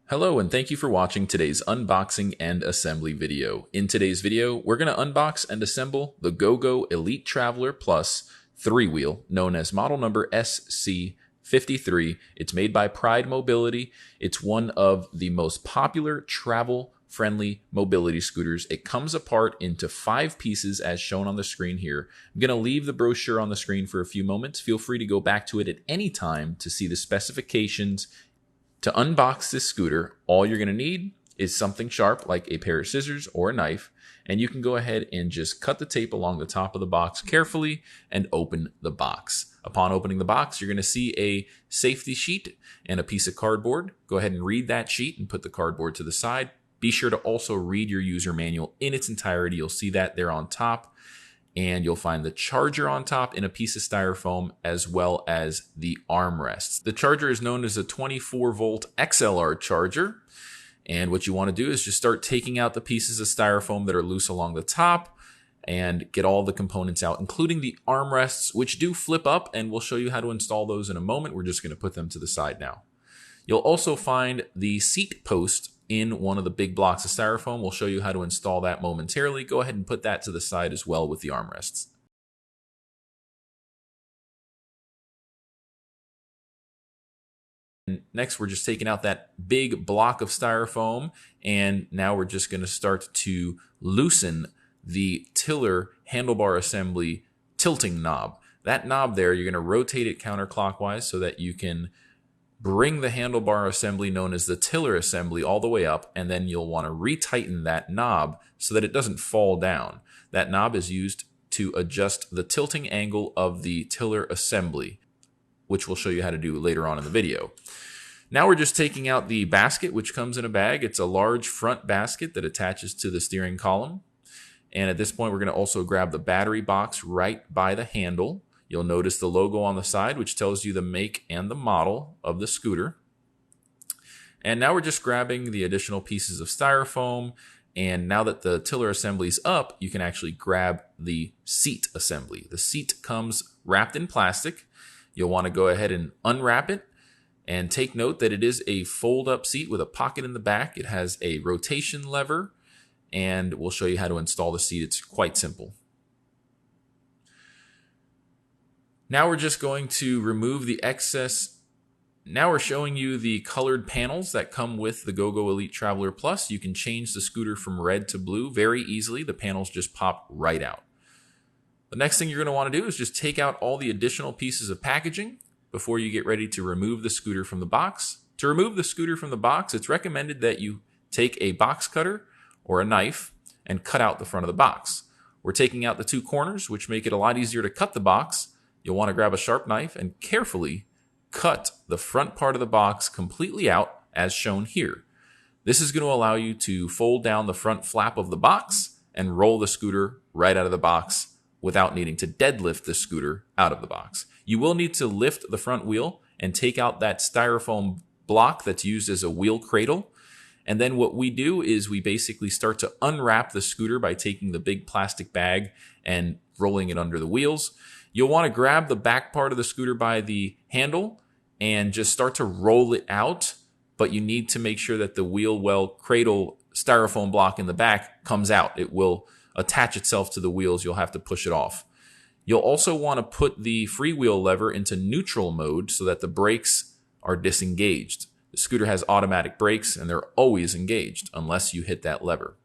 Hello and thank you for watching today's unboxing and assembly video. In today's video, we're going to unbox and assemble the GoGo Elite Traveler Plus 3-wheel, known as model number SC53. It's made by Pride Mobility. It's one of the most popular travel-friendly mobility scooters. It comes apart into 5 pieces as shown on the screen here. I'm going to leave the brochure on the screen for a few moments. Feel free to go back to it at any time to see the specifications. To unbox this scooter, all you're going to need is something sharp like a pair of scissors or a knife, and you can go ahead and just cut the tape along the top of the box carefully and open the box. Upon opening the box, you're going to see a safety sheet and a piece of cardboard. Go ahead and read that sheet and put the cardboard to the side. Be sure to also read your user manual in its entirety. You'll see that there on top. And you'll find the charger on top in a piece of styrofoam, as well as the armrests. The charger is known as a 24-volt XLR charger. And what you want to do is just start taking out the pieces of styrofoam that are loose along the top and get all the components out, including the armrests, which do flip up, and we'll show you how to install those in a moment. We're just going to put them to the side now. You'll also find the seat post in one of the big blocks of styrofoam. We'll show you how to install that momentarily. Go ahead and put that to the side as well with the armrests. And next, we're just taking out that big block of styrofoam, and now we're just going to start to loosen the tiller handlebar assembly tilting knob. That knob there, you're going to rotate it counterclockwise so that you can bring the handlebar assembly known as the tiller assembly all the way up, and then you'll want to retighten that knob so that it doesn't fall down. That knob is used to adjust the tilting angle of the tiller assembly, which we'll show you how to do later on in the video. Now we're just taking out the basket, which comes in a bag. It's a large front basket that attaches to the steering column. And at this point, we're going to also grab the battery box right by the handle. You'll notice the logo on the side, which tells you the make and the model of the scooter. And now we're just grabbing the additional pieces of styrofoam. And now that the tiller assembly is up, you can actually grab the seat assembly. The seat comes wrapped in plastic. You'll want to go ahead and unwrap it. And take note that it is a fold-up seat with a pocket in the back. It has a rotation lever. And we'll show you how to install the seat. It's quite simple. Now we're just going to remove the excess. Now we're showing you the colored panels that come with the GoGo Elite Traveler Plus. You can change the scooter from red to blue very easily. The panels just pop right out. The next thing you're going to want to do is just take out all the additional pieces of packaging before you get ready to remove the scooter from the box. To remove the scooter from the box, it's recommended that you take a box cutter or a knife and cut out the front of the box. We're taking out the 2 corners, which make it a lot easier to cut the box. You'll want to grab a sharp knife and carefully cut the front part of the box completely out as shown here. This is going to allow you to fold down the front flap of the box and roll the scooter right out of the box without needing to deadlift the scooter out of the box. You will need to lift the front wheel and take out that styrofoam block that's used as a wheel cradle. And then what we do is we basically start to unwrap the scooter by taking the big plastic bag and rolling it under the wheels. You'll want to grab the back part of the scooter by the handle and just start to roll it out, but you need to make sure that the wheel well cradle styrofoam block in the back comes out. It will attach itself to the wheels. You'll have to push it off. You'll also want to put the freewheel lever into neutral mode so that the brakes are disengaged. The scooter has automatic brakes and they're always engaged unless you hit that lever.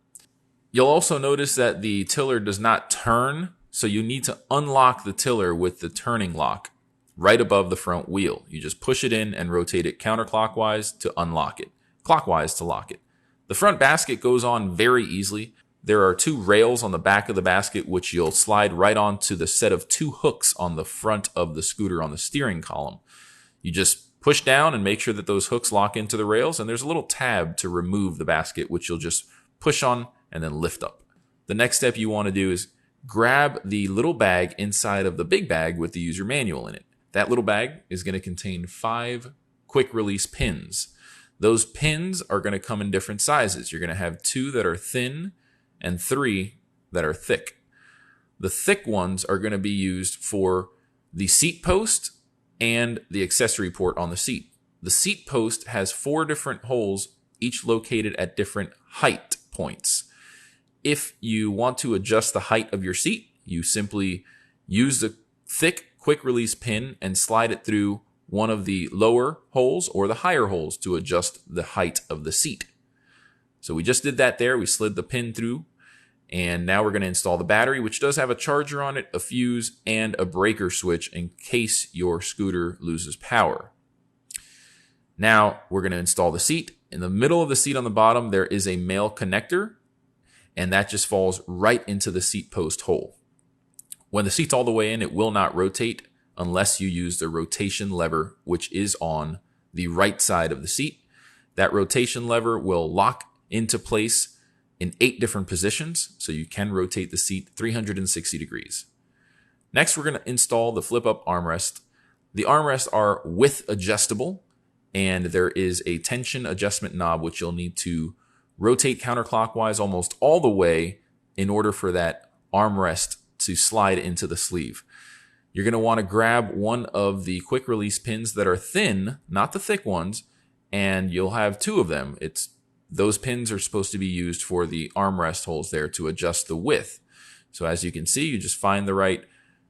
You'll also notice that the tiller does not turn, so you need to unlock the tiller with the turning lock right above the front wheel. You just push it in and rotate it counterclockwise to unlock it, clockwise to lock it. The front basket goes on very easily. There are 2 rails on the back of the basket, which you'll slide right onto the set of 2 hooks on the front of the scooter on the steering column. You just push down and make sure that those hooks lock into the rails, and there's a little tab to remove the basket, which you'll just push on and then lift up. The next step you want to do is grab the little bag inside of the big bag with the user manual in it. That little bag is going to contain 5 quick release pins. Those pins are going to come in different sizes. You're going to have 2 that are thin and 3 that are thick. The thick ones are going to be used for the seat post and the accessory port on the seat. The seat post has 4 different holes each located at different height points. If you want to adjust the height of your seat, you simply use the thick quick release pin and slide it through one of the lower holes or the higher holes to adjust the height of the seat. So we just did that there. We slid the pin through, and now we're going to install the battery, which does have a charger on it, a fuse, and a breaker switch in case your scooter loses power. Now we're going to install the seat. In the middle of the seat on the bottom, there is a male connector, and that just falls right into the seat post hole. When the seat's all the way in, it will not rotate unless you use the rotation lever, which is on the right side of the seat. That rotation lever will lock into place in 8 different positions, so you can rotate the seat 360 degrees. Next, we're going to install the flip-up armrest. The armrests are width adjustable, and there is a tension adjustment knob, which you'll need to rotate counterclockwise almost all the way in order for that armrest to slide into the sleeve. You're going to want to grab one of the quick release pins that are thin, not the thick ones, and you'll have 2 of them. Those pins are supposed to be used for the armrest holes there to adjust the width. So as you can see, you just find the right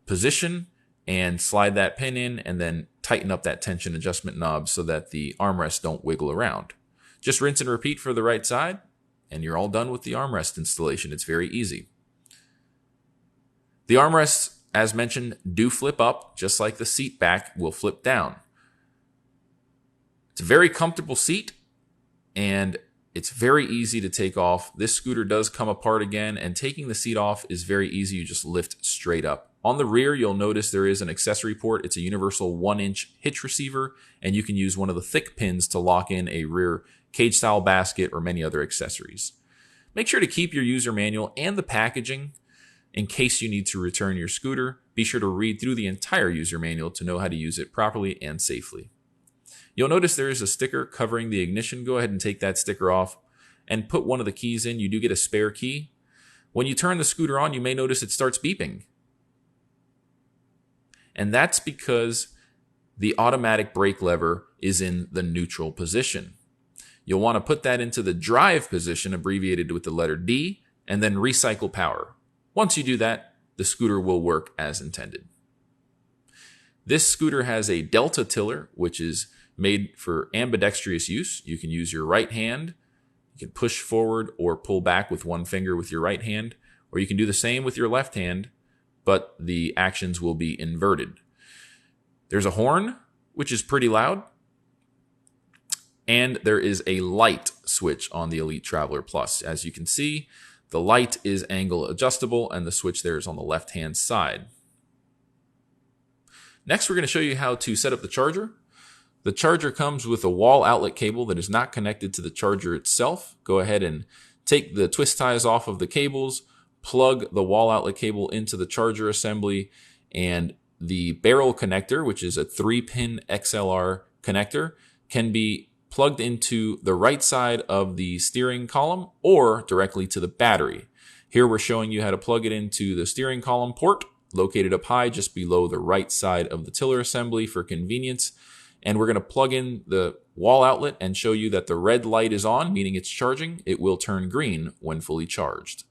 position and slide that pin in, and then tighten up that tension adjustment knob so that the armrests don't wiggle around. Just rinse and repeat for the right side, and you're all done with the armrest installation. It's very easy. The armrests, as mentioned, do flip up, just like the seat back will flip down. It's a very comfortable seat, and it's very easy to take off. This scooter does come apart again, and taking the seat off is very easy. You just lift straight up. On the rear, you'll notice there is an accessory port. It's a universal 1-inch hitch receiver, and you can use one of the thick pins to lock in a rear cage-style basket or many other accessories. Make sure to keep your user manual and the packaging in case you need to return your scooter. Be sure to read through the entire user manual to know how to use it properly and safely. You'll notice there is a sticker covering the ignition. Go ahead and take that sticker off and put one of the keys in. You do get a spare key. When you turn the scooter on, you may notice it starts beeping. And that's because the automatic brake lever is in the neutral position. You'll want to put that into the drive position, abbreviated with the letter D, and then recycle power. Once you do that, the scooter will work as intended. This scooter has a delta tiller, which is made for ambidextrous use. You can use your right hand. You can push forward or pull back with one finger with your right hand, or you can do the same with your left hand, but the actions will be inverted. There's a horn, which is pretty loud, and there is a light switch on the Elite Traveler Plus. As you can see, the light is angle adjustable, and the switch there is on the left-hand side. Next, we're going to show you how to set up the charger. The charger comes with a wall outlet cable that is not connected to the charger itself. Go ahead and take the twist ties off of the cables, plug the wall outlet cable into the charger assembly, and the barrel connector, which is a 3-pin XLR connector, can be plugged into the right side of the steering column or directly to the battery. Here we're showing you how to plug it into the steering column port, located up high just below the right side of the tiller assembly for convenience. And we're going to plug in the wall outlet and show you that the red light is on, meaning it's charging. It will turn green when fully charged.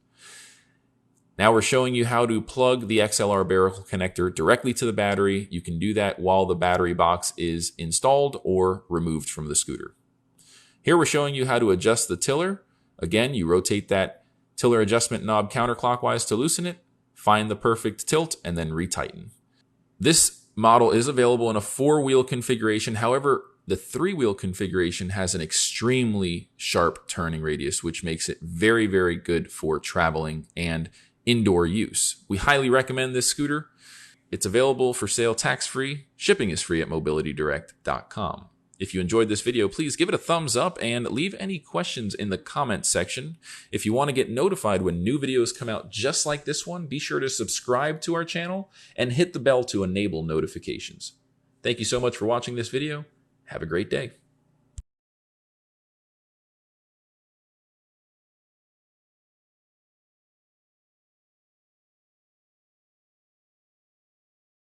Now we're showing you how to plug the XLR barrel connector directly to the battery. You can do that while the battery box is installed or removed from the scooter. Here we're showing you how to adjust the tiller. Again, you rotate that tiller adjustment knob counterclockwise to loosen it, find the perfect tilt, and then retighten. This model is available in a 4-wheel configuration. However, the 3-wheel configuration has an extremely sharp turning radius, which makes it very, very good for traveling and indoor use. We highly recommend this scooter. It's available for sale tax-free. Shipping is free at mobilitydirect.com. If you enjoyed this video, please give it a thumbs up and leave any questions in the comments section. If you want to get notified when new videos come out just like this one, be sure to subscribe to our channel and hit the bell to enable notifications. Thank you so much for watching this video. Have a great day.